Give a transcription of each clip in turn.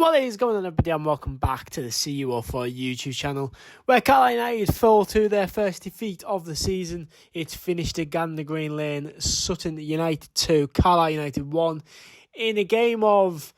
What is going on, everybody, and welcome back to the CU04 YouTube channel, where Carlisle United fall to their first defeat of the season. It's finished at Gander Green Lane, Sutton United 2, Carlisle United 1, in a game of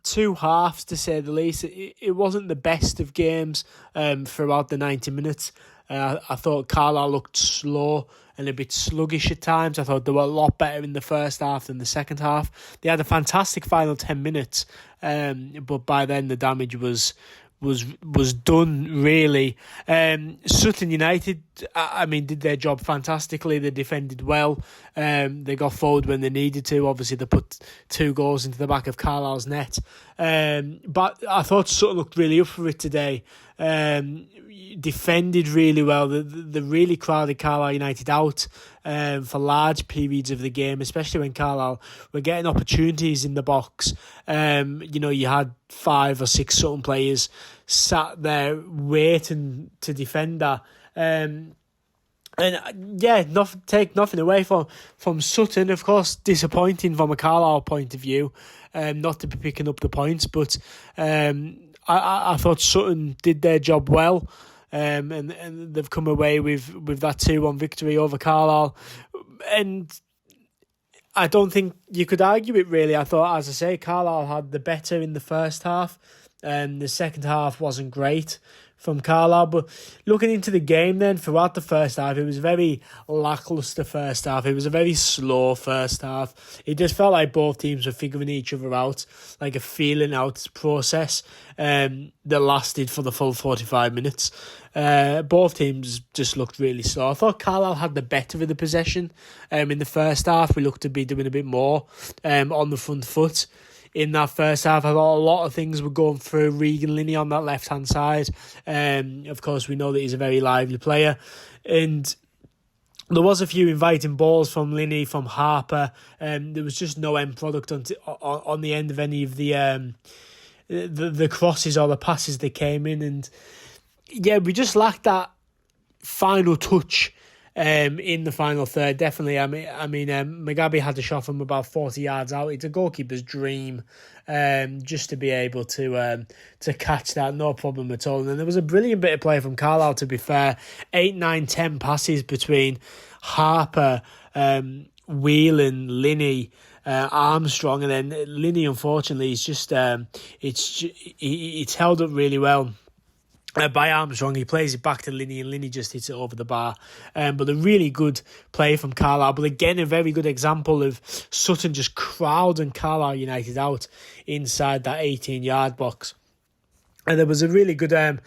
two halves, to say the least. It wasn't the best of games throughout the 90 minutes. I thought Carlisle looked slow and a bit sluggish at times. I thought they were a lot better in the first half than the second half. They had a fantastic final 10 minutes, but by then the damage was done, really. Sutton United, did their job fantastically. They defended well. They got forward when they needed to. Obviously, they put 2 goals into the back of Carlisle's net. But I thought Sutton looked really up for it today. Defended really well. They really crowded Carlisle United out for large periods of the game, especially when Carlisle were getting opportunities in the box. You had 5 or 6 Sutton players sat there waiting to defend that. Take nothing away from Sutton. Of course, disappointing from a Carlisle point of view, not to be picking up the points, but I thought Sutton did their job well. And they've come away with that 2-1 victory over Carlisle. And I don't think you could argue it, really. I thought, as I say, Carlisle had the better in the first half. The second half wasn't great from Carlisle. But looking into the game then, throughout the first half, it was a very lacklustre first half. It was a very slow first half. It just felt like both teams were figuring each other out, like a feeling out process that lasted for the full 45 minutes. Both teams just looked really slow. I thought Carlisle had the better of the possession in the first half. We looked to be doing a bit more on the front foot. In that first half, I thought a lot of things were going through Regan Linney on that left-hand side. Of course, we know that he's a very lively player. And there was a few inviting balls from Linney, from Harper. There was just no end product on the end of any of the crosses or the passes that came in. And yeah, we just lacked that final touch in the final third, definitely. McGrath had a shot from about 40 yards out. It's a goalkeeper's dream, just to be able to catch that, no problem at all. And then there was a brilliant bit of play from Carlisle, to be fair. 8, 9, 10 passes between Harper, Whelan, Linney, Armstrong, and then Linney, unfortunately, is just it's held up really well by Armstrong. He plays it back to Linney, and Linney just hits it over the bar. But a really good play from Carlisle. But again, a very good example of Sutton just crowding Carlisle United out inside that 18-yard box. And there was a really good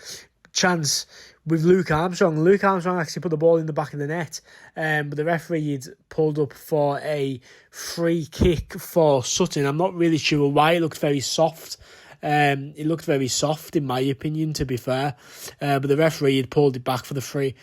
chance with Luke Armstrong. Luke Armstrong actually put the ball in the back of the net, but the referee had pulled up for a free kick for Sutton. I'm not really sure why. It looked very soft. It looked very soft, in my opinion, to be fair. But the referee had pulled it back for the free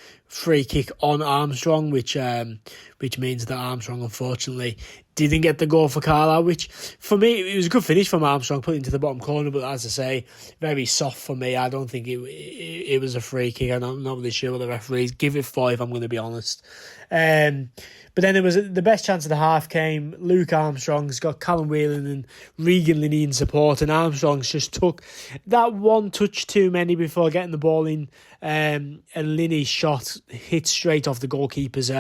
kick on Armstrong, which means that Armstrong, unfortunately, didn't get the goal for Carlisle, which, for me, it was a good finish from Armstrong, put it into the bottom corner, but as I say, very soft for me. I don't think it was a free kick. I'm not really sure what the referees give it for, if I'm going to be honest. But then the best chance of the half came. Luke Armstrong's got Callum Whelan and Regan Linney in support, and Armstrong's just took that one touch too many before getting the ball in, and Linney's shot hit straight off the goalkeeper's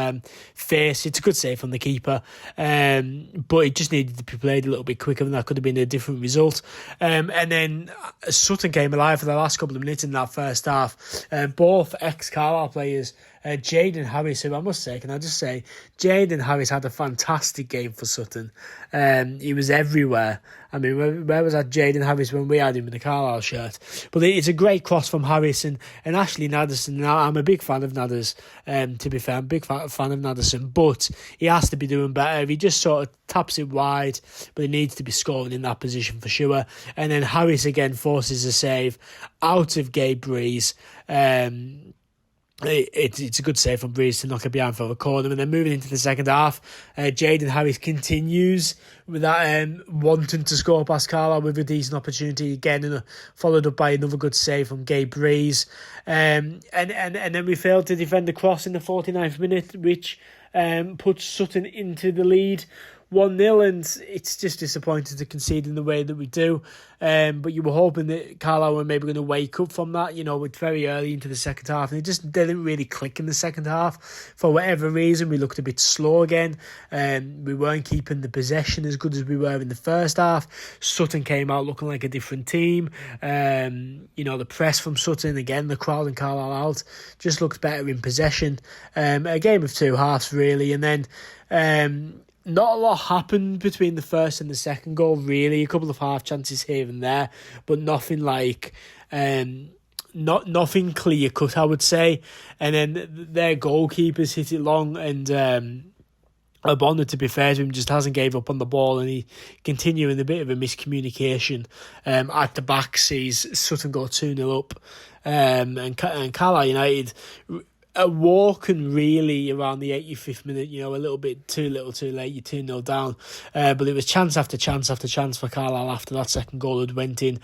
face. It's a good save from the keeper, but it just needed to be played a little bit quicker, and that could have been a different result. And then Sutton came alive for the last couple of minutes in that first half. Both ex-Carlisle players, Jaden Harris, who I must say, can I just say, Jaden Harris had a fantastic game for Sutton. He was everywhere. I mean, where was that Jaden Harris when we had him in the Carlisle shirt? But it's a great cross from Harris and Ashley Naderson. Now, I'm a big fan of Naders, to be fair. I'm a big fan of Naderson, but he has to be doing better. He just sort of taps it wide, but he needs to be scoring in that position for sure. And then Harris again forces a save out of Gabe Breeze. It's a good save from Breeze to knock it behind for a corner. And then moving into the second half, Jaden Harris continues with that wanting to score past Carlisle with a decent opportunity again, and followed up by another good save from Gabe Breeze. And then we failed to defend the cross in the 49th minute, which puts Sutton into the lead 1-0, and it's just disappointing to concede in the way that we do. But you were hoping that Carlisle were maybe going to wake up from that, with very early into the second half, and it just didn't really click in the second half. For whatever reason, we looked a bit slow again. We weren't keeping the possession as good as we were in the first half. Sutton came out looking like a different team. The press from Sutton, again, the crowd and Carlisle out, just looked better in possession. A game of two halves, really, and then not a lot happened between the first and the second goal, really. A couple of half chances here and there, but nothing like nothing clear cut, I would say. And then their goalkeepers hit it long, and Obonna, to be fair to him, just hasn't gave up on the ball, and he continuing a bit of a miscommunication at the back sees Sutton go 2-0 up, and Carlisle United walking really around the 85th minute, a little bit too little too late, you're 2-0 down. But it was chance after chance after chance for Carlisle after that second goal had went in.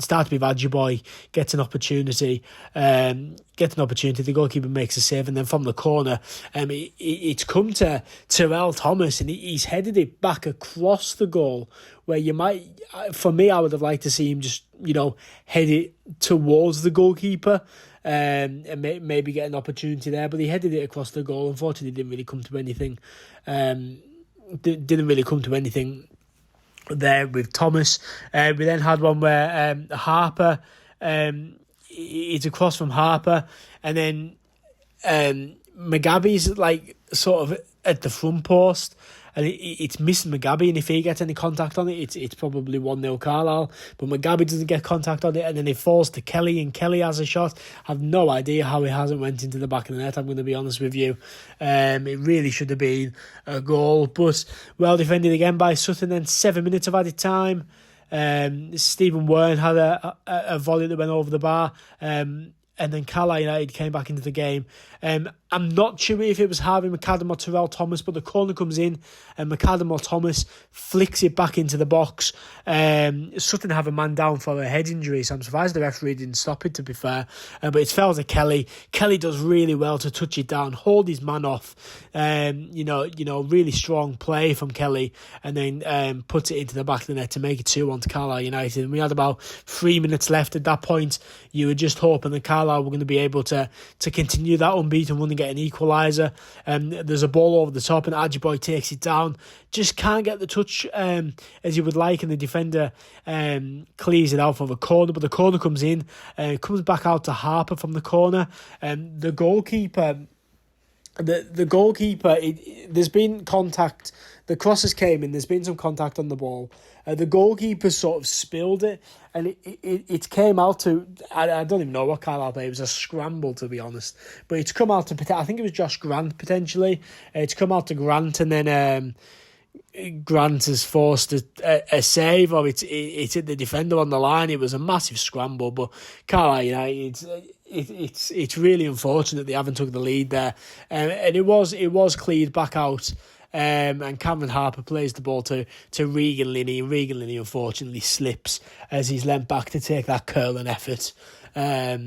Started with Adjiboy, gets an opportunity, the goalkeeper makes a save, and then from the corner, it's come to Terrell Thomas, and he's headed it back across the goal, where you might, for me, I would have liked to see him just, head it towards the goalkeeper, and maybe get an opportunity there, but he headed it across the goal. Unfortunately, didn't really come to anything. Didn't really come to anything there with Thomas. We then had one where Harper, it's across from Harper, and then McGabby's sort of at the front post, and it's missing McGabby, and if he gets any contact on it, it's probably 1-0 Carlisle. But McGabby doesn't get contact on it, and then it falls to Kelly, and Kelly has a shot. I have no idea how he hasn't went into the back of the net, I'm going to be honest with you. It really should have been a goal, but well defended again by Sutton. Then 7 minutes of added time. Stephen Wern had a volley that went over the bar, and then Carlisle United came back into the game. I'm not sure if it was Harvey McAdam or Terrell Thomas, but the corner comes in, and McAdam or Thomas flicks it back into the box. Sutton have a man down for a head injury, so I'm surprised the referee didn't stop it, to be fair. But it fell to Kelly. Kelly does really well to touch it down, hold his man off. Really strong play from Kelly, and then puts it into the back of the net to make it 2-1 to Carlisle United. And we had about 3 minutes left at that point. You were just hoping that Carlisle were going to be able to continue that unbeaten run and get an equaliser. There's a ball over the top, and Adjiboy takes it down. Just can't get the touch as you would like, and the defender clears it out for the corner. But the corner comes in, comes back out to Harper from the corner. The goalkeeper, there's been contact. The crosses came in, there's been some contact on the ball. The goalkeeper sort of spilled it, and it came out to, I don't even know what Carlisle played. It was a scramble, to be honest. But it's come out to, I think it was Josh Grant, potentially. It's come out to Grant, and then Grant has forced a save, or it's hit the defender on the line. It was a massive scramble, but Carlisle United, it's really unfortunate they haven't took the lead there, and it was cleared back out. And Cameron Harper plays the ball to Regan Linney, and Regan Linney unfortunately slips as he's leant back to take that curling effort. As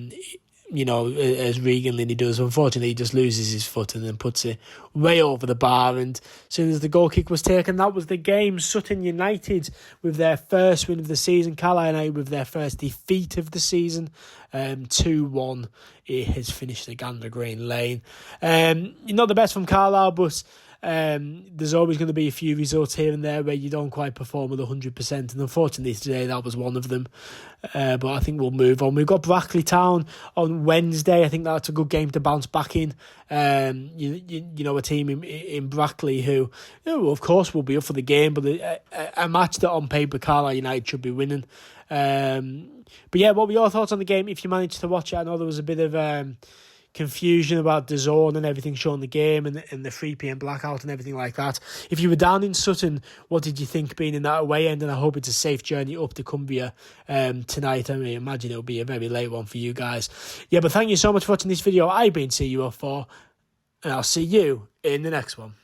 Regan Linney does. Unfortunately, he just loses his foot and then puts it way over the bar. And as soon as the goal kick was taken, that was the game. Sutton United with their first win of the season. Carlisle United with their first defeat of the season. 2-1. It has finished the Gander Green Lane. Not the best from Carlisle, but there's always going to be a few results here and there where you don't quite perform at 100%, and unfortunately today that was one of them. But I think we'll move on. We've got Brackley Town on Wednesday. I think that's a good game to bounce back in. A team in Brackley who, of course, will be up for the game, but a match that on paper Carlisle United should be winning. But yeah, what were your thoughts on the game if you managed to watch it? I know there was a bit of confusion about DAZN and everything showing the game and the 3 p.m. blackout and everything like that. If you were down in Sutton, what did you think being in that away end? And I hope it's a safe journey up to Cumbria tonight. I imagine it'll be a very late one for you guys. Yeah, but thank you so much for watching this video. I've been CU04, and I'll see you in the next one.